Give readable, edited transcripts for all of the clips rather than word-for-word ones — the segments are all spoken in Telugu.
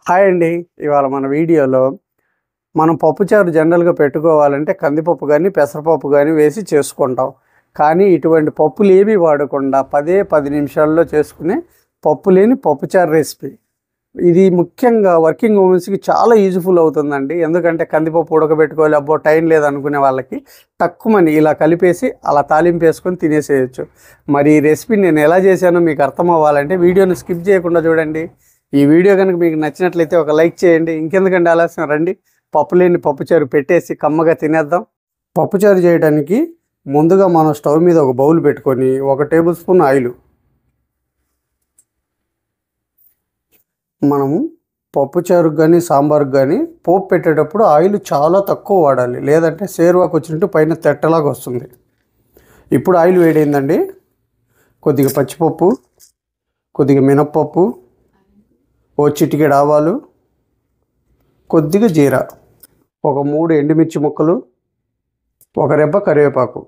హాయ్ అండి. ఇవాళ మన వీడియోలో మనం పప్పుచారు జనరల్‌గా పెట్టుకోవాలంటే కందిపప్పు గానీ, పెసరపప్పు గానీ వేసి చేసుకుంటాం. కానీ ఇటువంటి పప్పులేమీ వాడకుండా 10 నిమిషాల్లో చేసుకునే పప్పు లేని పప్పుచారు రెసిపీ. ఇది ముఖ్యంగా వర్కింగ్ ఉమెన్స్‌కి చాలా యూజ్‌ఫుల్ అవుతుందండి. ఎందుకంటే కందిపప్పు ఉడకబెట్టుకోవాలి, అబ్బో టైం లేదనుకునే వాళ్ళకి టక్కుమని ఇలా కలిపేసి అలా తాలింపేసుకొని తినేసేయొచ్చు. మరి ఈ రెసిపీ నేను ఎలా చేశానో మీకు అర్థం అవ్వాలంటే వీడియోని స్కిప్ చేయకుండా చూడండి. ఈ వీడియో కనుక మీకు నచ్చినట్లయితే ఒక లైక్ చేయండి. ఇంకెందుకంటే ఆలస్యం, రండి పప్పులేని పప్పుచారు పెట్టేసి కమ్మగా తినేద్దాం. పప్పుచారు చేయడానికి ముందుగా మనం స్టవ్ మీద ఒక బౌల్ పెట్టుకొని 1 టేబుల్ స్పూన్ ఆయిల్. మనము పప్పుచారుకు కానీ సాంబార్కి కానీ పోపు పెట్టేటప్పుడు ఆయిల్ చాలా తక్కువ వాడాలి, లేదంటే సేరువాకు వచ్చినట్టు పైన తెట్టలాగా వస్తుంది. ఇప్పుడు ఆయిల్ వేడైందండి. కొద్దిగా పచ్చిపప్పు, కొద్దిగా మినప్పప్పు, ఓ చిటికెడు ఆవాలు, కొద్దిగా జీరా, ఒక 3 ఎండుమిర్చి ముక్కలు, ఒక రెబ్బ కరివేపాకు.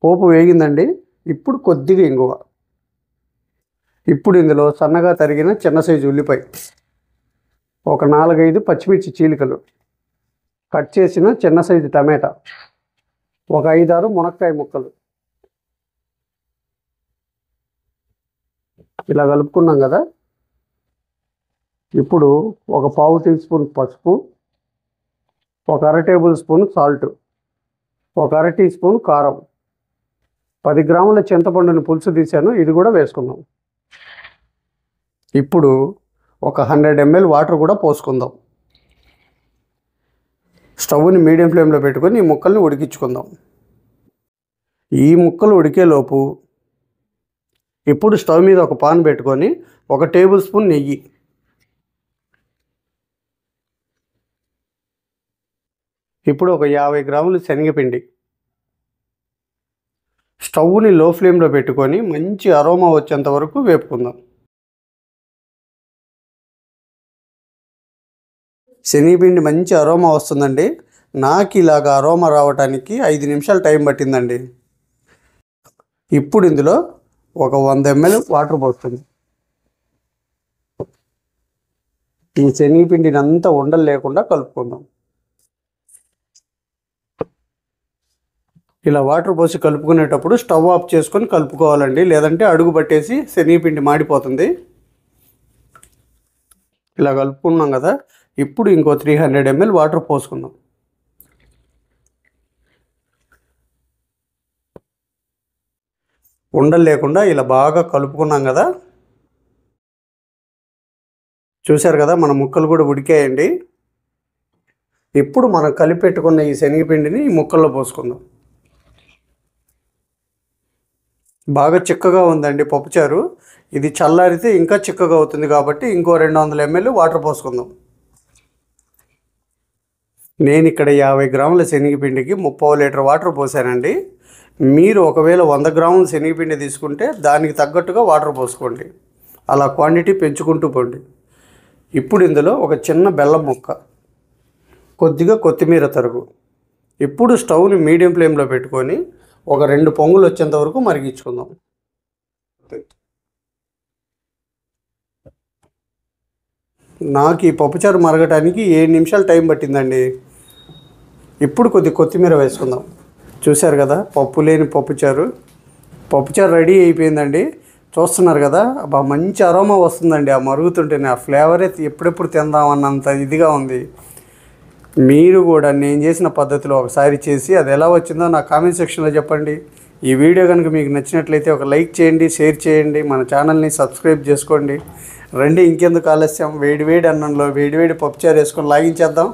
పోపు వేగిందండి. ఇప్పుడు కొద్దిగా ఇంగువ. ఇప్పుడు ఇందులో సన్నగా తరిగిన చిన్న సైజు ఉల్లిపాయ, ఒక 4-5 పచ్చిమిర్చి చీలికలు, కట్ చేసిన చిన్న సైజు టమాటా, ఒక 5-6 మునక్కాయ ముక్కలు. ఇలా కలుపుకున్నాం కదా. ఇప్పుడు ఒక పావు టీ స్పూన్ పసుపు, ఒక 1/2 టేబుల్ స్పూన్ సాల్ట్, ఒక 1/2 టీ స్పూన్ కారం, 10 గ్రాముల చింతపండుని పులుసు తీసాను, ఇది కూడా వేసుకుందాం. ఇప్పుడు ఒక 100 ml వాటర్ కూడా పోసుకుందాం. స్టవ్ని మీడియం ఫ్లేమ్లో పెట్టుకొని ఈ ముక్కల్ని ఉడికించుకుందాం. ఈ ముక్కలు ఉడికేలోపు ఇప్పుడు స్టవ్ మీద ఒక పాన్ పెట్టుకొని 1 టేబుల్ స్పూన్ నెయ్యి, ఇప్పుడు ఒక 50 గ్రాములు శనగపిండి. స్టవ్ని లో ఫ్లేమ్లో పెట్టుకొని మంచి అరోమా వచ్చేంత వరకు వేపుకుందాం. శనగపిండి మంచి అరోమా వస్తుందండి. నాకు ఇలాగ అరోమా రావడానికి 5 నిమిషాలు టైం పట్టిందండి. ఇప్పుడు ఇందులో ఒక 100 ml వాటర్ పోస్తుంది. ఈ శనగపిండిని అంతా ఉండలు లేకుండా కలుపుకుందాం. ఇలా వాటర్ పోసి కలుపుకునేటప్పుడు స్టవ్ ఆఫ్ చేసుకొని కలుపుకోవాలండి, లేదంటే అడుగు పట్టేసి శనగపిండి మాడిపోతుంది. ఇలా కలుపుకున్నాం కదా. ఇప్పుడు ఇంకో 300 ml వాటర్ పోసుకుందాం. ఉండలు లేకుండా ఇలా బాగా కలుపుకున్నాం కదా. చూశారు కదా, మన ముక్కలు కూడా ఉడికాయండి. ఇప్పుడు మనం కలిపెట్టుకున్న ఈ శనగపిండిని ఈ ముక్కల్లో పోసుకుందాం. బాగా చిక్కగా ఉందండి పప్పుచారు. ఇది చల్లారితే ఇంకా చిక్కగా అవుతుంది కాబట్టి ఇంకో 200 ml వాటర్ పోసుకుందాం. నేను ఇక్కడ 50 గ్రాముల శనగపిండికి 30 లీటర్ వాటర్ పోసానండి. మీరు ఒకవేళ 100 గ్రాముల శనగపిండి తీసుకుంటే దానికి తగ్గట్టుగా వాటర్ పోసుకోండి. అలా క్వాంటిటీ పెంచుకుంటూ పోండి. ఇప్పుడు ఇందులో ఒక చిన్న బెల్లం ముక్క, కొద్దిగా కొత్తిమీర తరుగు. ఇప్పుడు స్టవ్ని మీడియం ఫ్లేమ్లో పెట్టుకొని ఒక 2 పొంగులు వచ్చేంత వరకు మరిగించుకుందాం. నాకు ఈ పప్పుచారు మరగటానికి 7 నిమిషాలు టైం పట్టిందండి. ఇప్పుడు కొత్తిమీర వేసుకుందాం. చూశారు కదా, పప్పు లేని పప్పుచారు రెడీ అయిపోయిందండి. చూస్తున్నారు కదా, మంచి అరోమా వస్తుందండి. ఆ మరుగుతుంటేనే ఆ ఫ్లేవరే ఎప్పుడెప్పుడు తిందామన్నంత ఇదిగా ఉంది. మీరు కూడా నేను చేసిన పద్ధతిలో ఒకసారి చేసి అది ఎలా వచ్చిందో నా కామెంట్ సెక్షన్లో చెప్పండి. ఈ వీడియో కనుక మీకు నచ్చినట్లయితే ఒక లైక్ చేయండి, షేర్ చేయండి, మన ఛానల్ని సబ్స్క్రైబ్ చేసుకోండి. రండి ఇంకెందుకు ఆలస్యం, వేడివేడి అన్నంలో వేడివేడి పప్పుచారు వేసుకొని లాగించేద్దాం.